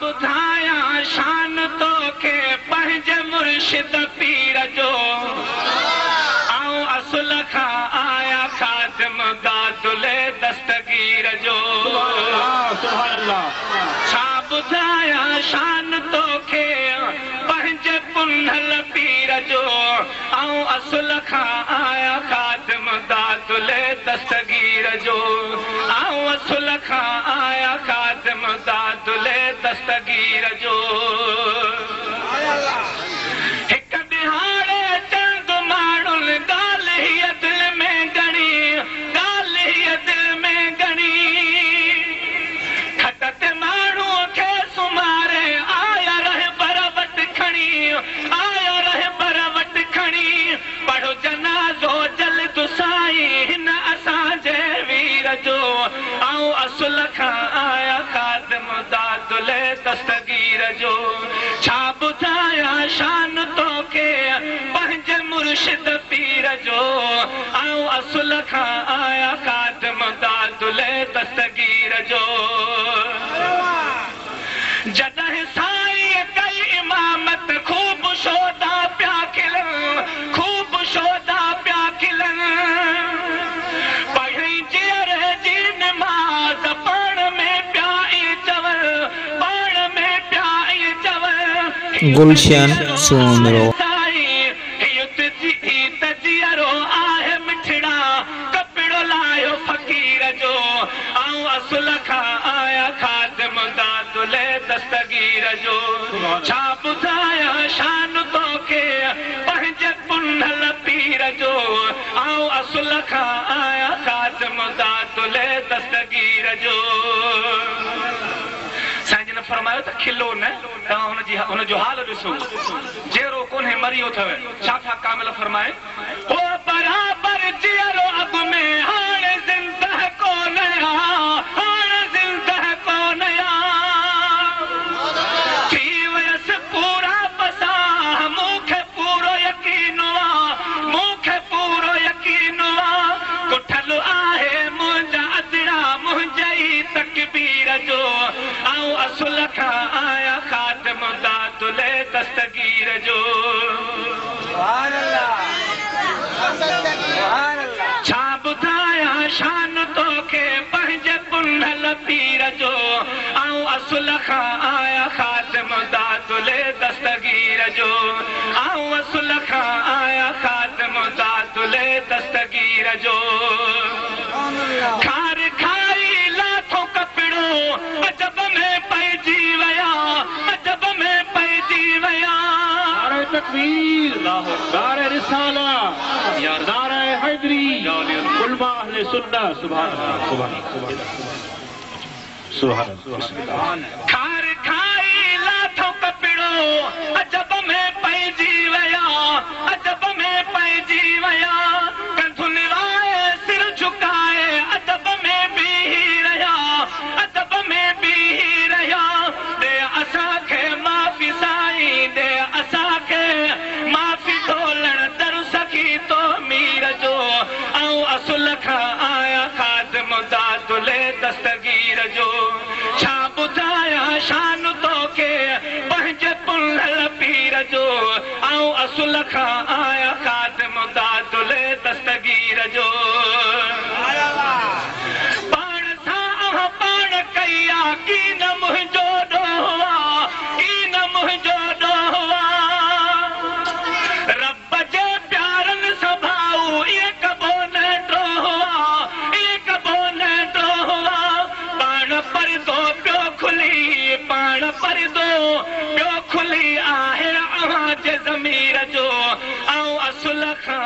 ॿुधाया शान तोखे पंहिंजे मुर्शिद पीर जो आऊं असुल खां आया खादिम दादुले दस्तगीर जो छा ॿुधाया शान तोखे पंहिंजे पुनल पीर जो आऊं असुल खां आया खादिम दादुले दस्तगीर जो आऊं असुल खां आया खादिम दादुले दस्तगीर जो हिक ॾिहाड़े चंद माण्हुनि ॻाल्हि हीअ दिलि में गणी ॻाल्हि हीअ दिलि में गणी खट ते माण्हूअ खे सुम्हारे आया रहे बर वटि खणी आया रहे बर वटि खणी पढ़ो जनाज़ो जल्द साईं हिन असांजे वीर जो आऊं असुल खां आया खादिम दादुले दस्तगीर जो छा ॿुधाया शान तोखे पंहिंजे मुर्शिद पीर जो आऊं असुल खां आया खादिम दादुले दस्तगीर जो जॾहिं साईं कई इमामत खूब शोधा पिया खिलनि खूब शोधा पिया खिलनि पढ़ी जीअर जी निमाज़ पाण में पिया ई चवनि पाण में पिया ई चवनि गुलशन सोमरो जीअरो आहे मिठड़ा कपिड़ो लायो फ़कीर जो आऊं असुल खां आया खादिम दादुले दस्तगीर जो छा ॿुधाया शान तोखे पंहिंजे पुनल पीर जो आऊं असुल खां आया खादिम दादुले दस्तगीर जो साईं जिन फरमायो त खिलो न तव्हां हुनजो हाल ॾिसो जहिड़ो कोन्हे मरियो अथव छा था कामिल फरमाए ओ बराबर जीअरो अॻु में हाणे ज़िंदह कोन हाणे ज़िंदह कोन थी वयसि पूरा बसा मूंखे पूरो यकीन मूंखे पूरो यकीन कुठल आहे मुंहिंजा अदड़ा मुंहिंजे ई तकबीर जो आऊं असुल खां आया खादिम दादुले दस्तगीर जो छा ॿुधाया शान तोखे पंहिंजे पुनल पीर जो आऊं असुल खां आया खादिम दादुले दस्तगीर जो आऊं असुल खां आया खादिम दादुले दस्तगीर जो खार खाई लाथो कपिड़ो अजब में पइजी विया अजब में पइजी विया नारे तकबीर नारे रिसाला या नारे हैदरी उलमा अहले सुन्नत सुभान अल्लाह सुभान अल्लाह खार खाई लाथो कपिड़ो अजब में पइजी विया अजब में पइजी विया कंधुनि वाए सिर झुकाए अजब में बीही रहिया अजब में बीही रहिया दे असांखे माफ़ी साईं दे असांखे माफ़ी ढोलण दर सखी तो मीर जो आऊं असुल खां आया खादिम दादुले दस्तगीर जो छा ॿुधाया शान तोखे पंहिंजे पुनल पीर जो आऊं असुल खां आया खादिम दादुले दस्तगीर जो पाण सां पाण कया की न मुंहिंजो ॾोहा की न मुंहिंजो ॾोहा रब जे प्यारनि सां भाऊ इहे कबो न ॾोहा इहे कबो न ॾोहा पाण परदो पियो खुली पाण परदो पियो खुली आहे अव्हां जे ज़मीर जो आऊं असुल खां